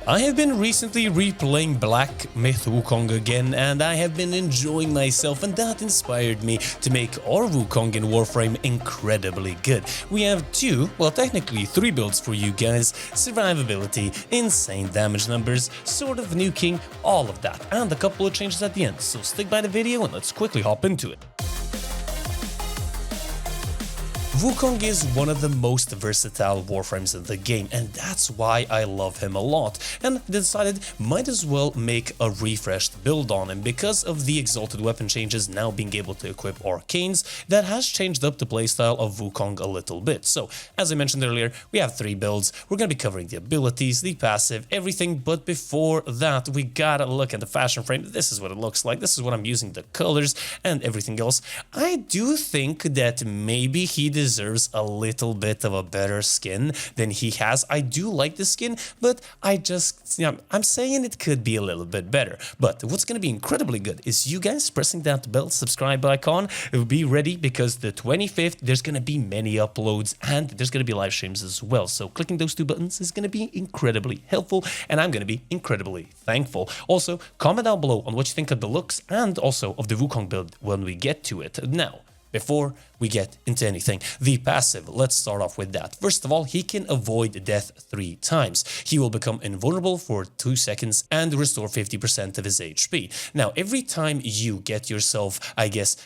I have been recently replaying Helminth Wukong again, and I have been enjoying myself, and that inspired me to make our Wukong in Warframe incredibly good. We have two, well technically three builds for you guys: survivability, insane damage numbers, sort of nuking, all of that, and a couple of changes at the end. So stick by the video and let's quickly hop into it. Wukong is one of the most versatile Warframes in the game, and that's why I love him a lot, and decided might as well make a refreshed build on him. Because of the exalted weapon changes now being able to equip arcanes, that has changed up the playstyle of Wukong a little bit. So as I mentioned earlier, we have three builds. We're going to be covering the abilities, the passive, everything, but before that we gotta look at the fashion frame. This is what it looks like, this is what I'm using, the colors and everything else. I do think that maybe he deserves a little bit of a better skin than he has. I do like the skin, but I'm saying it could be a little bit better. But what's going to be incredibly good is you guys pressing that bell subscribe icon. Be ready, because the 25th there's going to be many uploads and there's going to be live streams as well. So clicking those two buttons is going to be incredibly helpful, and I'm going to be incredibly thankful. Also, comment down below on what you think of the looks and also of the Wukong build when we get to it. Now, before we get into anything, the passive, let's start off with that. First of all, he can avoid death 3 times. He will become invulnerable for 2 seconds and restore 50% of his HP. Now, every time you get yourself,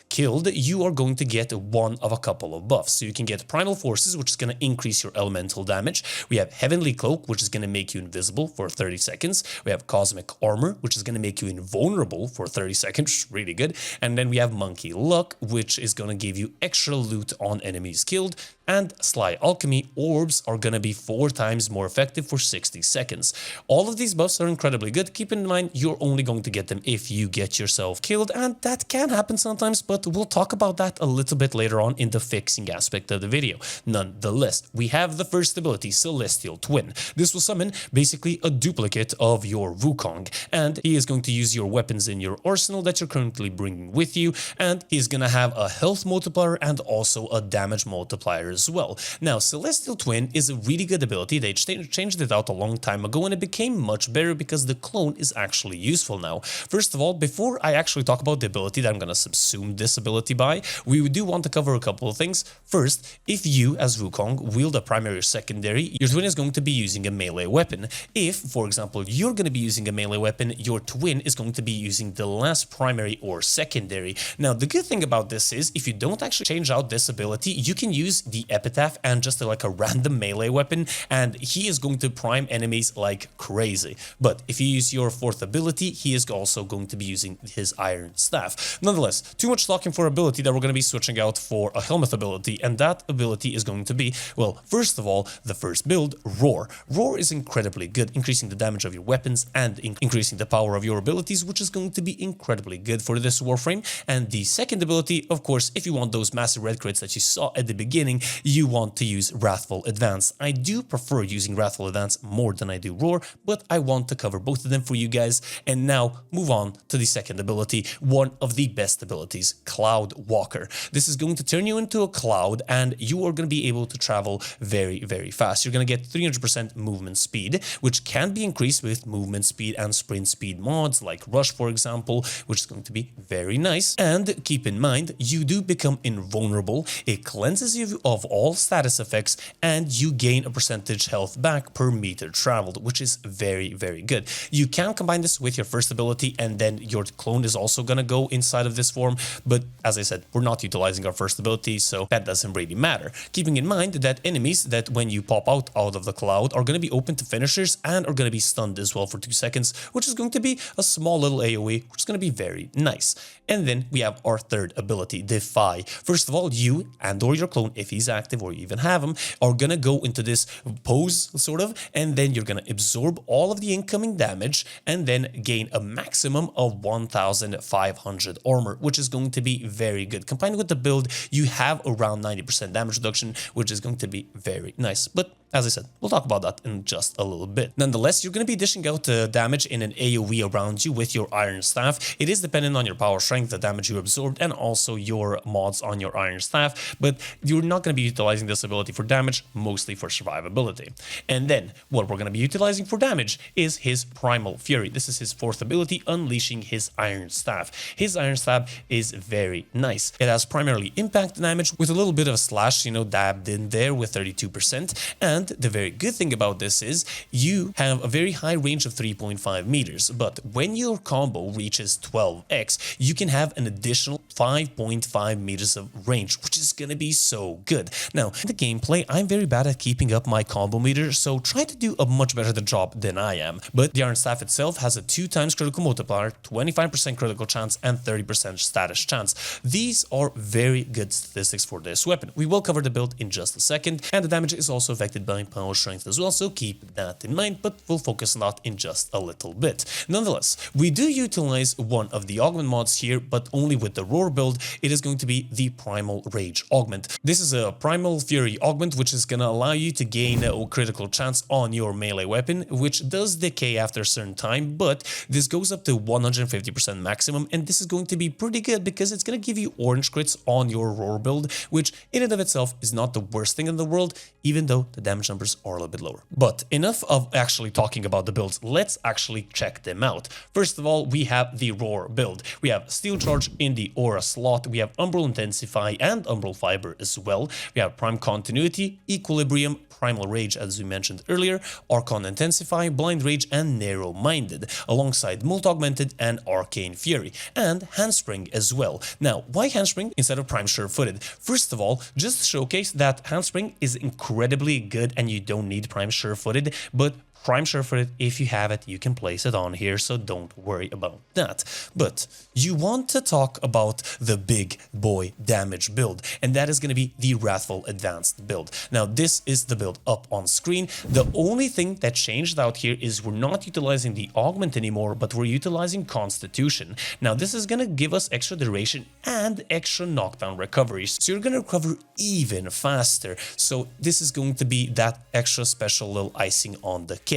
killed, you are going to get one of a couple of buffs. So you can get Primal Forces, which is going to increase your elemental damage. We have Heavenly Cloak, which is going to make you invisible for 30 seconds. We have Cosmic Armor, which is going to make you invulnerable for 30 seconds. Really good. And then we have Monkey Luck, which is going to give you extra loot on enemies killed, and Sly Alchemy orbs are gonna be 4 times more effective for 60 seconds. All of these buffs are incredibly good. Keep in mind, you're only going to get them if you get yourself killed, and that can happen sometimes, but we'll talk about that a little bit later on in the fixing aspect of the video. Nonetheless, we have the first ability, Celestial Twin. This will summon basically a duplicate of your Wukong, and he is going to use your weapons in your arsenal that you're currently bringing with you, and he's gonna have a health multiplier and also a damage multiplier as well. Now, Celestial Twin is a really good ability. They changed it out a long time ago, and it became much better because the clone is actually useful now. First of all, before I actually talk about the ability that I'm going to subsume this ability by, we do want to cover a couple of things. First, if you, as Wukong, wield a primary or secondary, your twin is going to be using a melee weapon. If, for example, you're going to be using a melee weapon, your twin is going to be using the last primary or secondary. Now, the good thing about this is, if you don't actually change out this ability, you can use the Epitaph and just like a random melee weapon, and he is going to prime enemies like crazy. But if you use your fourth ability, he is also going to be using his Iron Staff. Nonetheless, too much talking for ability that we're going to be switching out for a Helminth ability, and that ability is going to be, well, first of all, the first build, Roar. Roar is incredibly good, increasing the damage of your weapons and increasing the power of your abilities, which is going to be incredibly good for this Warframe. And the second ability, of course, if you want those massive red crits that you saw at the beginning, you want to use Wrathful Advance. I do prefer using Wrathful Advance more than I do Roar, but I want to cover both of them for you guys. And now move on to the second ability, one of the best abilities, Cloud Walker. This is going to turn you into a cloud, and you are going to be able to travel very, very fast. You're going to get 300% movement speed, which can be increased with movement speed and sprint speed mods like Rush, for example, which is going to be very nice. And keep in mind, you do become invulnerable. It cleanses you of all status effects, and you gain a percentage health back per meter traveled, which is very, very good. You can combine this with your first ability, and then your clone is also going to go inside of this form, but as I said, we're not utilizing our first ability, so that doesn't really matter. Keeping in mind that enemies that when you pop out of the cloud are going to be open to finishers and are going to be stunned as well for 2 seconds, which is going to be a small little AoE, which is going to be very nice. And then we have our third ability, Defy. First of all, you and or your clone, if he's active or you even have him, are gonna go into this pose sort of, and then you're gonna absorb all of the incoming damage and then gain a maximum of 1500 armor, which is going to be very good. Combined with the build, you have around 90% damage reduction, which is going to be very nice. But as I said, we'll talk about that in just a little bit. Nonetheless, you're going to be dishing out damage in an AoE around you with your Iron Staff. It is dependent on your power strength, the damage you absorbed, and also your mods on your Iron Staff, but you're not going to be utilizing this ability for damage, mostly for survivability. And then, what we're going to be utilizing for damage is his Primal Fury. This is his 4th ability, unleashing his Iron Staff. His Iron Staff is very nice. It has primarily impact damage with a little bit of a slash, dabbed in there with 32%. And the very good thing about this is you have a very high range of 3.5 meters, but when your combo reaches 12x, you can have an additional 5.5 meters of range, which is gonna be so good. Now, in the gameplay, I'm very bad at keeping up my combo meter, so try to do a much better job than I am. But the Iron Staff itself has a 2 times critical multiplier, 25% critical chance, and 30% status chance. These are very good statistics for this weapon. We will cover the build in just a second, and the damage is also affected by power strength as well, so keep that in mind, but we'll focus on that in just a little bit. Nonetheless, we do utilize one of the augment mods here, but only with the Roar build. It is going to be the Primal Rage augment. This is a Primal Fury augment, which is going to allow you to gain a critical chance on your melee weapon, which does decay after a certain time, but this goes up to 150% maximum, and this is going to be pretty good because it's going to give you orange crits on your Roar build, which in and of itself is not the worst thing in the world, even though the damage numbers are a little bit lower. But enough of actually talking about the builds, let's actually check them out. First of all, we have the Roar build. We have Steel Charge in the Aura slot, we have Umbral Intensify and Umbral Fiber as well. We have Prime Continuity, Equilibrium, Primal Rage as we mentioned earlier, Archon Intensify, Blind Rage, and Narrow Minded, alongside Mult Augmented and Arcane Fury, and Handspring as well. Now, why Handspring instead of Prime Sure-Footed? First of all, just to showcase that Handspring is incredibly good and you don't need Prime Sure-Footed, but Prime Sure-Footed, if you have it, you can place it on here, so don't worry about that. But you want to talk about the big boy damage build, and that is going to be the Wrathful Advanced build. Now, this is the build up on screen. The only thing that changed out here is we're not utilizing the augment anymore, but we're utilizing Constitution. Now, this is going to give us extra duration and extra knockdown recoveries, so you're going to recover even faster. So this is going to be that extra special little icing on the cake.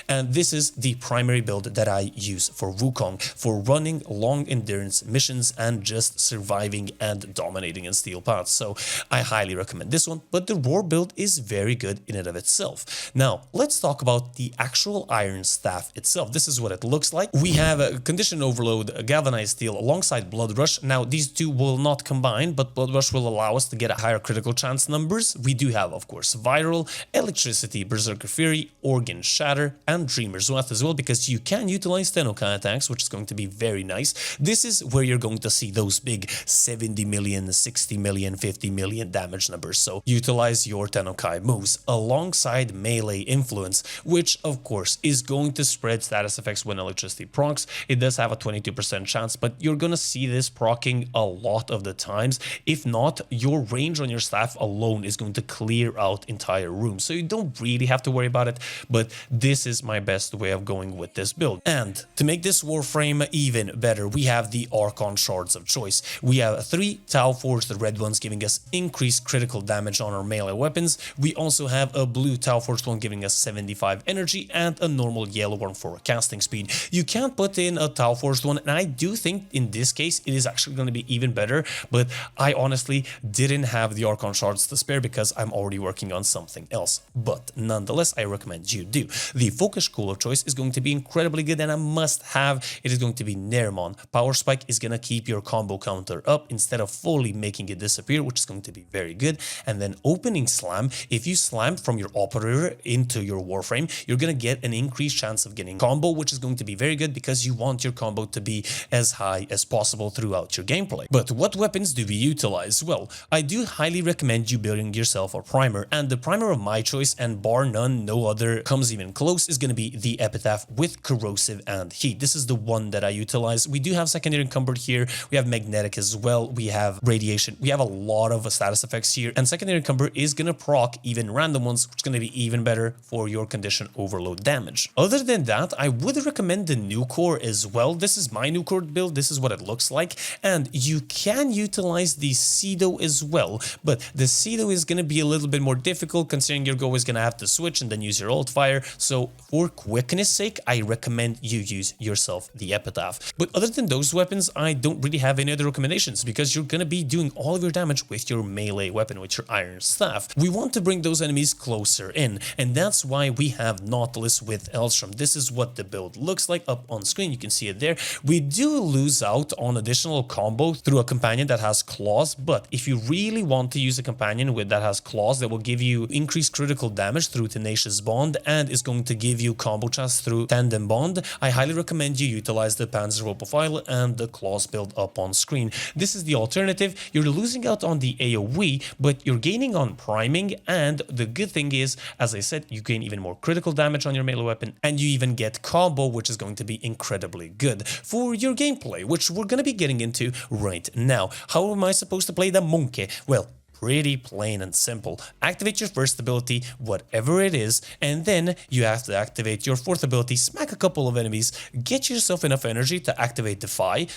And this is the primary build that I use for Wukong, for running long endurance missions and just surviving and dominating in steel paths. So I highly recommend this one, but the Roar build is very good in and of itself. Now, let's talk about the actual Iron Staff itself. This is what it looks like. We have a Condition Overload, a Galvanized Steel alongside Blood Rush. Now, these two will not combine, but Blood Rush will allow us to get a higher critical chance numbers. We do have, of course, Viral, Electricity, Berserker Fury, Organ Shatter, and Dreamer's Wrath as well, because you can utilize Tennokai attacks, which is going to be very nice. This is where you're going to see those big 70 million, 60 million, 50 million damage numbers. So utilize your Tennokai moves alongside melee influence, which of course is going to spread status effects when electricity procs. It does have a 22% chance, but you're going to see this proccing a lot of the times. If not, your range on your staff alone is going to clear out entire rooms. So you don't really have to worry about it, but this is my best way of going with this build. And to make this Warframe even better, we have the Archon Shards of choice. We have 3 Tau Forged, the red ones, giving us increased critical damage on our melee weapons. We also have a blue Tau Forged one giving us 75 energy and a normal yellow one for casting speed. You can't put in a Tau Forged one, and I do think in this case it is actually going to be even better, but I honestly didn't have the Archon Shards to spare because I'm already working on something else. But nonetheless, I recommend you do. The Focus Cool of choice is going to be incredibly good and a must-have. It is going to be Nermon. Power Spike is going to keep your combo counter up instead of fully making it disappear, which is going to be very good. And then Opening Slam, if you slam from your operator into your Warframe, you're going to get an increased chance of getting combo, which is going to be very good because you want your combo to be as high as possible throughout your gameplay. But what weapons do we utilize? Well, I do highly recommend you building yourself a primer, and the primer of my choice, and bar none, no other, comes even and close is going to be the Epitaph with Corrosive and Heat. This is the one that I utilize. We do have Secondary Encumbered here. We have Magnetic as well. We have Radiation. We have a lot of status effects here. And Secondary Encumber is going to proc even random ones, which is going to be even better for your Condition Overload damage. Other than that, I would recommend the New Core as well. This is my New Core build. This is what it looks like. And you can utilize the Cedo as well. But the Cedo is going to be a little bit more difficult considering you're always going to have to switch and then use your alt fire. So for quickness sake, I recommend you use yourself the Epitaph. But other than those weapons, I don't really have any other recommendations because you're going to be doing all of your damage with your melee weapon, with your Iron Staff. We want to bring those enemies closer in, and that's why we have Nautilus with Elstrom. This is what the build looks like up on screen. You can see it there. We do lose out on additional combo through a companion that has claws, but if you really want to use a companion that has claws that will give you increased critical damage through Tenacious Bond and is going to give you combo chance through Tandem Bond, I highly recommend you utilize the Panzer Profile and the claws build up on screen. This is the alternative. You're losing out on the AoE, but you're gaining on priming, and the good thing is, as I said, you gain even more critical damage on your melee weapon, and you even get combo, which is going to be incredibly good for your gameplay, which we're going to be getting into right now. How am I supposed to play the monkey? Well, pretty plain and simple. Activate your first ability, whatever it is, and then you have to activate your fourth ability, smack a couple of enemies, get yourself enough energy to activate Defy,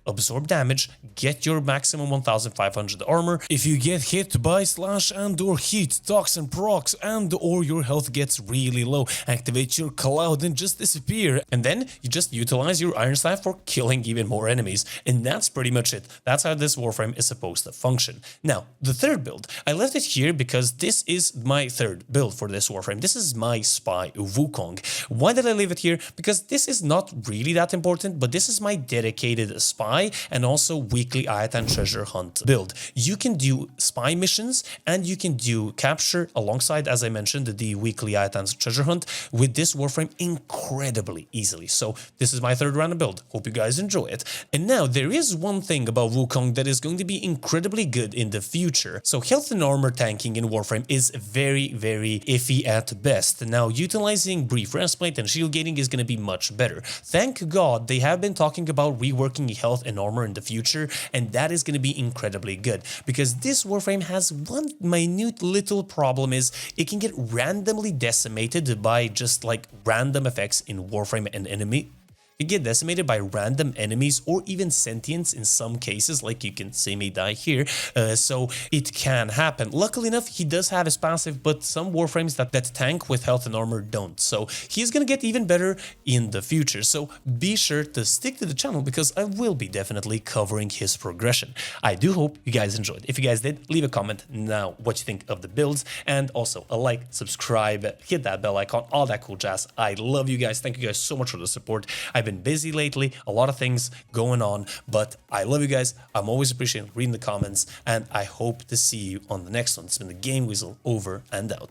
absorb damage, get your maximum 1500 armor. If you get hit by slash and or heat, toxin procs, and or your health gets really low, activate your cloud and just disappear. And then you just utilize your Iron Staff for killing even more enemies. And that's pretty much it. That's how this Warframe is supposed to function. Now, the third build, I left it here because this is my third build for this Warframe. This is my Spy Wukong. Why did I leave it here? Because this is not really that important, but this is my dedicated spy and also weekly Ayatan treasure hunt build. You can do spy missions and you can do capture alongside, as I mentioned, the weekly Ayatan treasure hunt with this Warframe incredibly easily. So this is my third random build. Hope you guys enjoy it. And now there is one thing about Wukong that is going to be incredibly good in the future. So health and armor tanking in Warframe is very, very iffy at best. Now utilizing brief respite and shield gating is going to be much better. Thank God they have been talking about reworking health and armor in the future, and that is going to be incredibly good because this Warframe has one minute little problem is it can get randomly decimated by just like random effects in Warframe and enemy. You get decimated by random enemies or even sentients in some cases, like you can see me die here, so it can happen. Luckily enough, he does have his passive, but some Warframes that tank with health and armor don't, so he's gonna get even better in the future. So be sure to stick to the channel because I will be definitely covering his progression. I do hope you guys enjoyed. If you guys did, leave a comment now what you think of the builds, and also a like, subscribe, hit that bell icon, all that cool jazz. I love you guys. Thank you guys so much for the support. I've been busy lately, a lot of things going on, but I love you guys. I'm always appreciating reading the comments, and I hope to see you on the next one. It's been the Game Weasel, over and out.